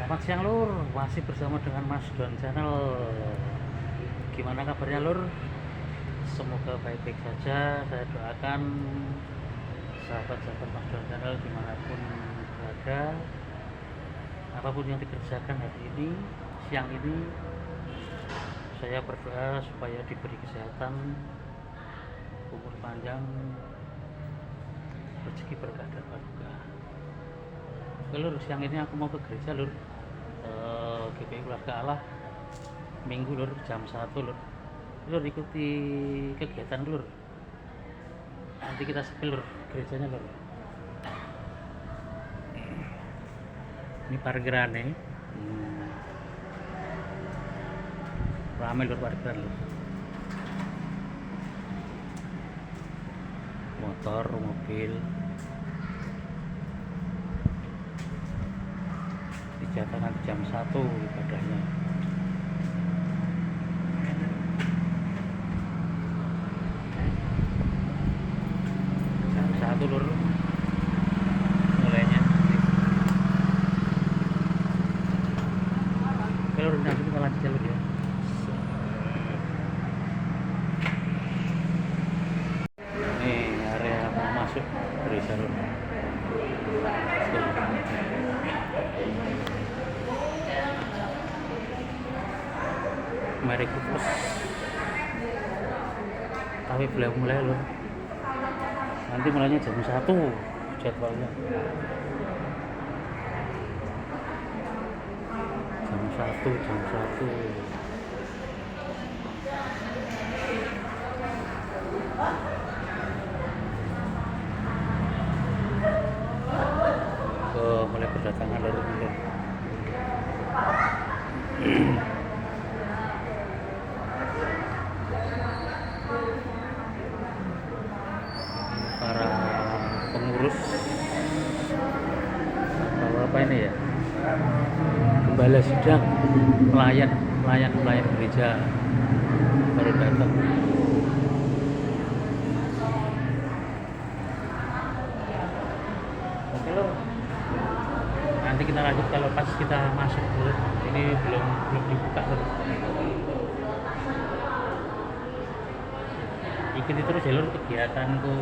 Selamat siang Lur, masih bersama dengan Mas Don Channel. Gimana kabarnya Lur? Semoga baik-baik saja. Saya doakan sahabat-sahabat Mas Don Channel dimanapun berada, apapun yang dikerjakan hari ini, siang ini, saya berdoa supaya diberi kesehatan, umur panjang, rezeki berkah dan barokah. Oke Lur, siang ini aku mau ke gereja Lur, GPI Keluarga Allah, Minggu Lur, jam 1 Lur. Lur ikuti kegiatan Lur, nanti kita sepil Lur, gerejanya Lur. Ini parkirannya, ramai Lur parkiran Lur. Motor, mobil, dijadwalkan jam 1 ibadahnya. Jam 1 Lur mulainya. Oke Lur, nanti kita lanjut Lur ya. Ini area mau masuk gereja Lur. Mari kukus, tapi belum mulai Lur. Nanti mulainya jam 1 jadwalnya. Jam 1. Mulai berdatangan Lur. Para pengurus atau apa ini ya, gembala sidang, pelayan gereja baru datang. Oke Lur, nanti kita lanjut kalau pas kita masuk Lur. Ini belum dibuka Lur. Ikuti terus jalur kegiatanku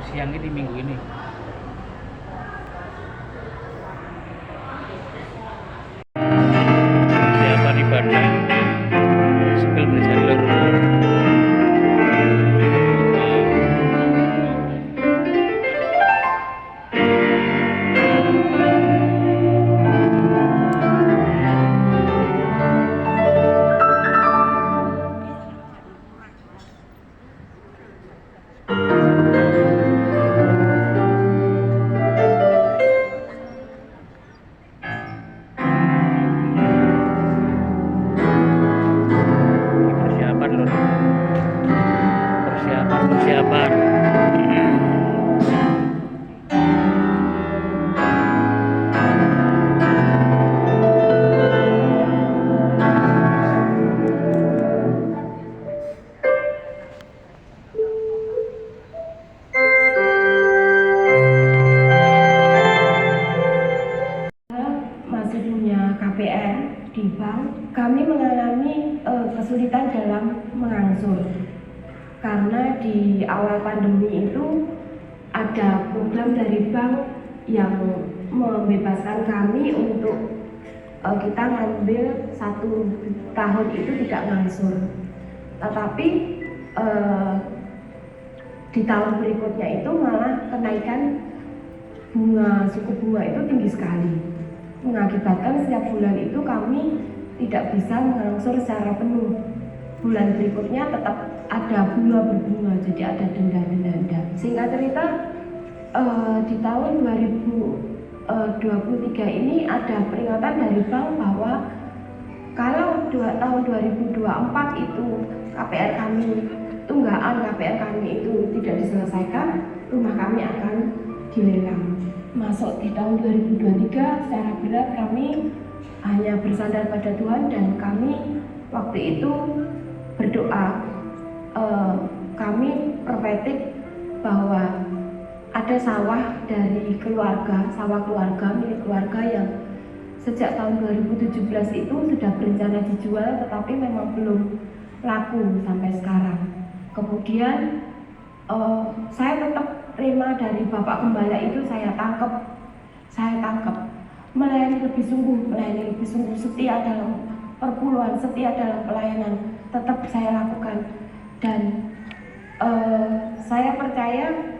siang ini, minggu ini. Persiapan ibadah sepil gereja Lur. Persiapan. Masih punya KPR di bank, kami mengalami kesulitan dalam mengangsur karena di awal pandemi itu ada program dari bank yang membebaskan kami untuk kita ngambil 1 tahun itu tidak ngangsur, tetapi di tahun berikutnya itu malah kenaikan suku bunga itu tinggi sekali, mengakibatkan setiap bulan itu kami tidak bisa mengangsur secara penuh. Bulan berikutnya tetap ada bunga berbunga, jadi ada denda. Singkat cerita, di tahun 2023 ini ada peringatan dari bank bahwa kalau tahun 2024 itu KPR kami, tunggakan KPR kami itu tidak diselesaikan, rumah kami akan dilelang. Masuk di tahun 2023 secara berat kami hanya bersandar pada Tuhan, dan kami waktu itu berdoa, kami profetik bahwa ada sawah dari keluarga, sawah keluarga, milik keluarga yang sejak tahun 2017 itu sudah berencana dijual, tetapi memang belum laku sampai sekarang. Kemudian saya tetap rema dari Bapak Gembala itu saya tangkap, melayani lebih sungguh, setia dalam perpuluhan, setia dalam pelayanan, tetap saya lakukan. Dan saya percaya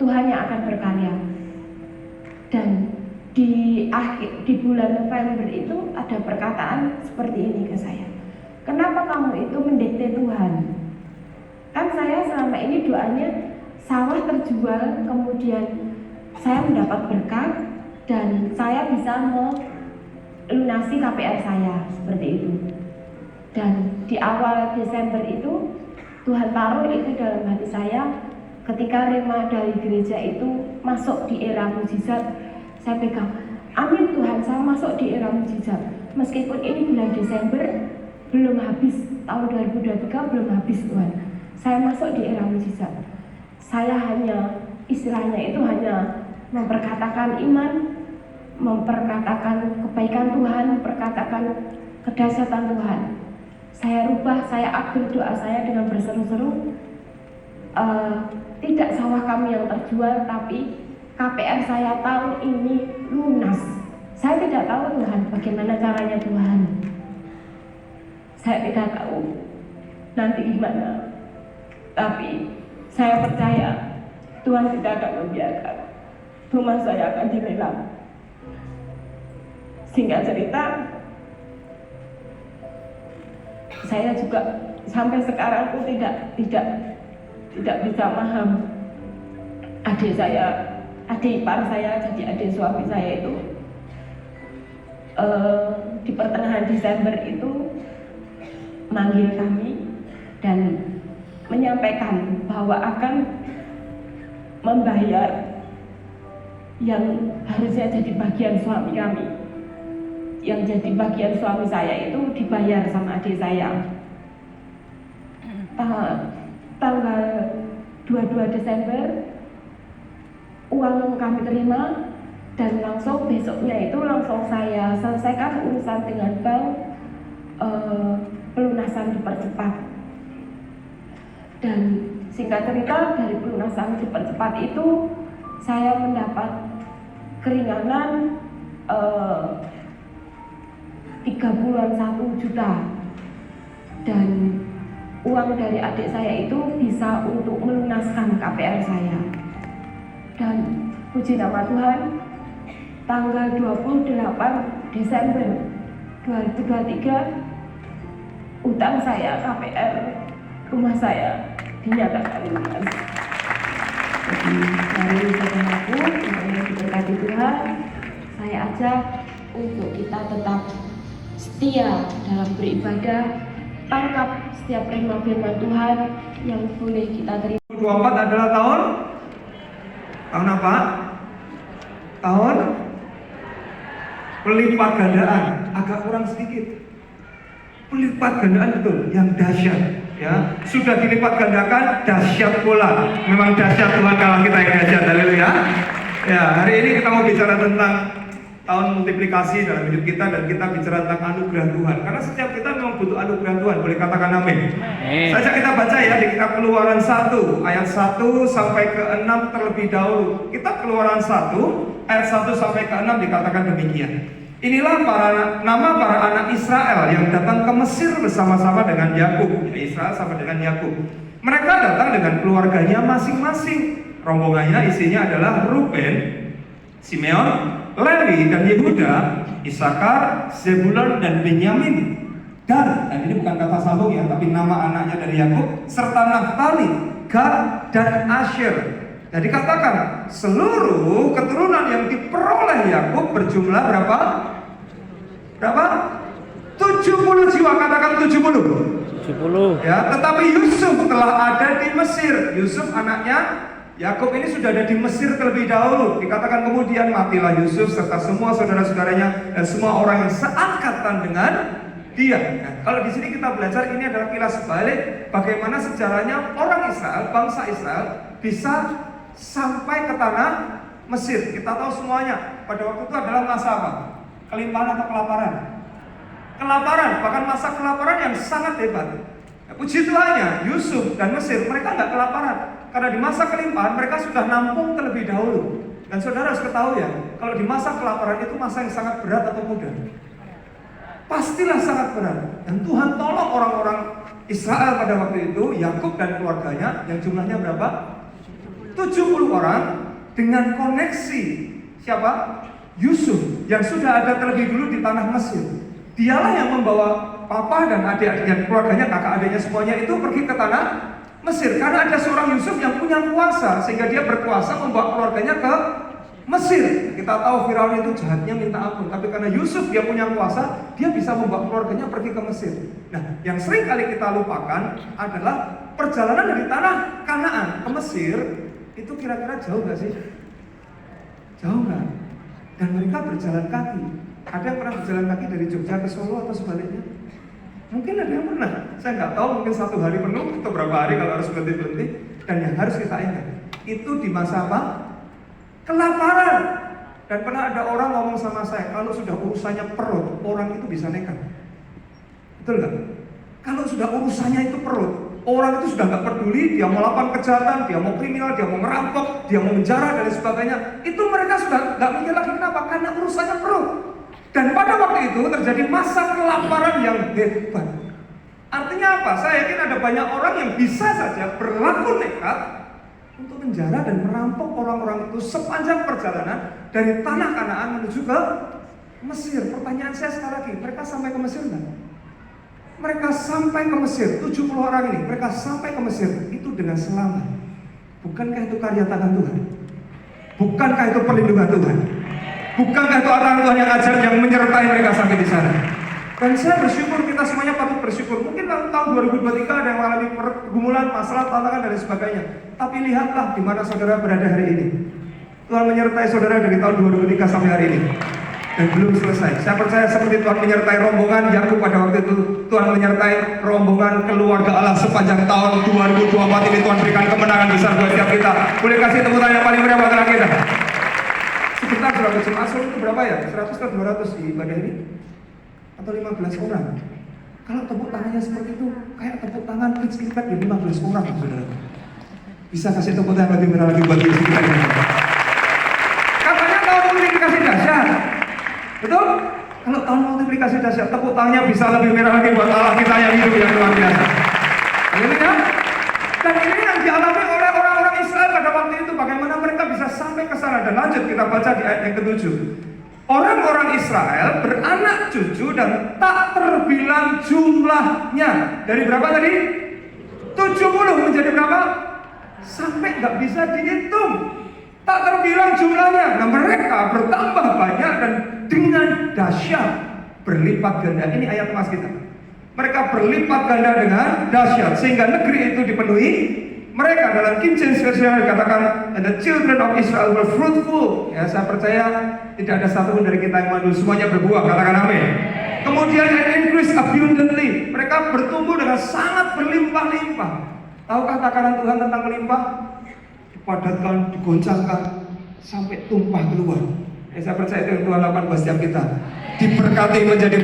Tuhan yang akan berkarya. Dan di bulan November itu ada perkataan seperti ini ke saya. Kenapa kamu itu mendikte Tuhan? Kan saya selama ini doanya sawah terjual, kemudian saya mendapat berkat dan saya bisa melunasi KPR saya, seperti itu. Dan di awal Desember itu Tuhan taruh itu dalam hati saya. Ketika rema dari gereja itu masuk di era mujizat, saya pegang, amin Tuhan, saya masuk di era mujizat. Meskipun ini bulan Desember belum habis, tahun 2023 belum habis Tuhan, saya masuk di era mujizat. Saya hanya, istilahnya itu hanya memperkatakan iman, memperkatakan kebaikan Tuhan, memperkatakan kedahsyatan Tuhan. Saya rubah, saya upgrade doa saya dengan berseru-seru, tidak sawah kami yang terjual, tapi KPR saya tahun ini lunas. Saya tidak tahu Tuhan bagaimana caranya Tuhan. Saya tidak tahu nanti gimana. Tapi saya percaya Tuhan tidak akan membiarkan rumah saya akan dilelang. Singkat cerita, saya juga sampai sekarang pun tidak bisa paham. Adik ipar saya, jadi adik suami saya itu di pertengahan Desember itu manggil kami dan menyampaikan bahwa akan membayar yang harusnya jadi bagian suami kami. Yang jadi bagian suami saya itu dibayar sama adik saya. Tanggal 22 Desember uang kami terima, dan langsung besoknya itu langsung saya selesaikan urusan dengan bank, pelunasan dipercepat. Dan singkat cerita, dari pelunasan dipercepat itu saya mendapat keringanan 3 bulan 1 juta, dan uang dari adik saya itu bisa untuk melunaskan KPR saya. Dan puji nama Tuhan, tanggal 28 Desember 2023 utang saya KPR rumah saya dinyatakan lunas. Jadi dari saudaraku yang diberkati Tuhan, saya ajak untuk kita tetap setia dalam beribadah, tangkap setiap firman Tuhan yang boleh kita terima. 2024 adalah tahun apa? Tahun pelipat gandaan, agak kurang sedikit. Pelipat gandaan betul, yang dahsyat. Ya, sudah dilipat gandakan, dahsyat pula. Memang dahsyat Tuhan kalau kita yang dahsyat, haleluya. Ya, hari ini kita mau bicara tentang tahun multiplikasi dalam hidup kita, dan kita bicara tentang anugerah Tuhan. Karena setiap kita memang butuh anugerah Tuhan. Boleh katakan amin. Saja kita baca ya di kitab Keluaran 1 ayat 1 sampai ke 6 terlebih dahulu. Kitab Keluaran 1 ayat 1 sampai ke 6 dikatakan demikian. Inilah nama para anak Israel yang datang ke Mesir bersama-sama dengan Yakub. Israel sama dengan Yakub. Mereka datang dengan keluarganya masing-masing. Rombongannya isinya adalah Ruben, Simeon, Lewi dan Yehuda, Isakar, Zebulon dan Benyamin. Dan ini bukan kata sambung ya, tapi nama anaknya dari Yakub, serta Naftali, Gad dan Asher. Jadi katakan seluruh keturunan yang diperoleh Yakub berjumlah berapa? Berapa? 70 jiwa, katakan 70. Ya, tetapi Yusuf telah ada di Mesir. Yusuf anaknya Yakub ini sudah ada di Mesir terlebih dahulu. Dikatakan kemudian matilah Yusuf serta semua saudara-saudaranya dan semua orang yang seangkatan dengan dia. Nah, kalau di sini kita belajar, ini adalah kilas balik bagaimana sejarahnya orang Israel, bangsa Israel bisa sampai ke tanah Mesir. Kita tahu semuanya pada waktu itu adalah masa apa? Kelimpahan atau kelaparan? Kelaparan, bahkan masa kelaparan yang sangat hebat. Puji Tuhannya, Yusuf dan Mesir mereka nggak kelaparan. Karena di masa kelimpahan mereka sudah nampung terlebih dahulu. Dan saudara harus ketahui ya, kalau di masa kelaparan itu masa yang sangat berat atau mudah? Pastilah sangat berat. Dan Tuhan tolong orang-orang Israel pada waktu itu, Yakub dan keluarganya yang jumlahnya berapa? 70 orang dengan koneksi siapa? Yusuf yang sudah ada terlebih dulu di tanah Mesir. Dialah yang membawa papa dan adik-adiknya, keluarganya, kakak adiknya semuanya itu pergi ke tanah Mesir. Karena ada seorang Yusuf yang punya kuasa, sehingga dia berkuasa membawa keluarganya ke Mesir. Kita tahu Firaun itu jahatnya minta ampun, tapi karena Yusuf dia punya kuasa, dia bisa membawa keluarganya pergi ke Mesir. Nah, yang sering kali kita lupakan adalah perjalanan dari tanah Kanaan ke Mesir. Itu kira-kira jauh gak sih? Jauh gak? Dan mereka berjalan kaki. Ada yang pernah berjalan kaki dari Jogja ke Solo atau sebaliknya? Mungkin ada yang pernah. Saya nggak tahu, mungkin 1 hari penuh atau berapa hari kalau harus berhenti-berhenti. Dan yang harus kita ingat, itu di masa apa? Kelaparan. Dan pernah ada orang ngomong sama saya, kalau sudah urusannya perut, orang itu bisa nekat. Betul nggak? Kalau sudah urusannya itu perut, orang itu sudah nggak peduli, dia mau melakukan kejahatan, dia mau kriminal, dia mau merampok, dia mau menjara dan sebagainya. Itu mereka sudah nggak mikir lagi. Kenapa? Karena urusannya perut. Dan pada waktu itu terjadi masa kelaparan yang hebat. Artinya apa? Saya yakin ada banyak orang yang bisa saja berlaku nekat untuk menjara dan merampok orang-orang itu sepanjang perjalanan dari tanah Kanaan menuju ke Mesir. Pertanyaan saya sekali lagi, mereka sampai ke Mesir enggak? Mereka sampai ke Mesir, 70 orang ini, mereka sampai ke Mesir itu dengan selamat. Bukankah itu karya tangan Tuhan? Bukankah itu perlindungan Tuhan? Bukankah itu orang Tuhan yang ajar, yang menyertai mereka sampai di sana? Dan saya bersyukur, kita semuanya patut bersyukur. Mungkin tahun 2023 ada yang mengalami pergumulan, masalah, tantangan dan sebagainya. Tapi lihatlah di mana saudara berada hari ini. Tuhan menyertai saudara dari tahun 2003 sampai hari ini. Dan belum selesai. Saya percaya seperti Tuhan menyertai rombongan Yakub pada waktu itu, Tuhan menyertai rombongan keluarga Allah sepanjang tahun 2024 ini. Tuhan berikan kemenangan besar buat setiap kita. Boleh kasih tepuk tangan yang paling meriah buat anak kita. Sebentar berapa jemaah Solo itu berapa ya? 100 atau 200 di ibadah ini? Atau 15 orang? Kalau tepuk tangannya seperti itu, kayak tepuk tangan kita di 15 orang, saudara. Bisa kasih tepuk tangan lebih meriah lagi buat diri kita ini. Katanya tahun multiplikasi dahsyat, betul? Kalau tahun multiplikasi dahsyat, tepuk tangannya bisa lebih merah lagi buat Allah kita yang hidup yang luar biasa. Haleluya. Dan ini yang dialami oleh orang-orang Israel pada waktu itu, bagaimana mereka bisa sampai ke sana. Dan lanjut kita baca di ayat yang ke-7. Orang-orang Israel beranak cucu dan tak terbilang jumlahnya. Dari berapa tadi? 70 menjadi berapa? Sampai nggak bisa dihitung. Tak terbilang jumlahnya. Nah, mereka bertambah banyak dan dengan dahsyat berlipat ganda. Ini ayat emas kita. Mereka berlipat ganda dengan dahsyat sehingga negeri itu dipenuhi mereka. Dalam King James Version dikatakan, and the children of Israel were fruitful. Ya, saya percaya tidak ada satupun dari kita yang mandul, semuanya berbuah. Katakan amin. Kemudian and increase abundantly. Mereka bertumbuh dengan sangat berlimpah-limpah. Tahukah takaran Tuhan tentang melimpah? Dipadatkan, digoncangkan sampai tumpah keluar. Ya, saya percaya itu yang Tuhan lakukan buat setiap kita. Diberkati menjadi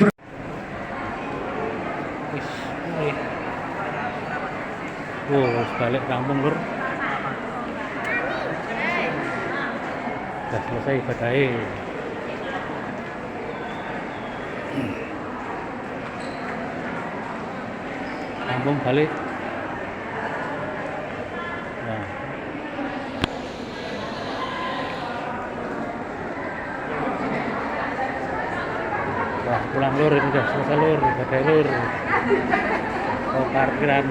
harus balik kampung lur. Sudah selesai ibadahnya. Kampung balik. Nah. Wah, pulang lur, ini udah selesai lur, ibadah lur. Oh, parkiran.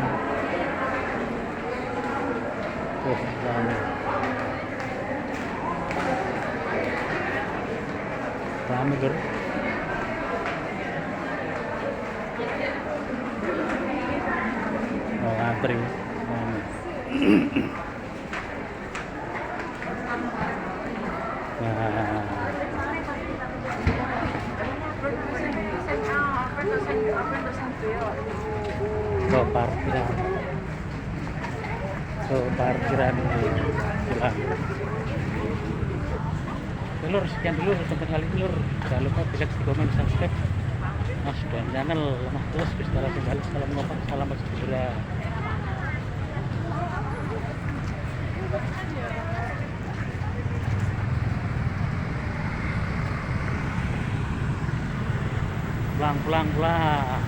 Rame lur. Oh, ngantri. Nah, parkiran. Parkiran pulang. Lur, sekian dulu konten kali ini lur. Jangan lupa di like, di komen, subscribe. Mas dan channel lemah terus Bismillah segala. Salam ngopang, salam bersejahtera. Pulang.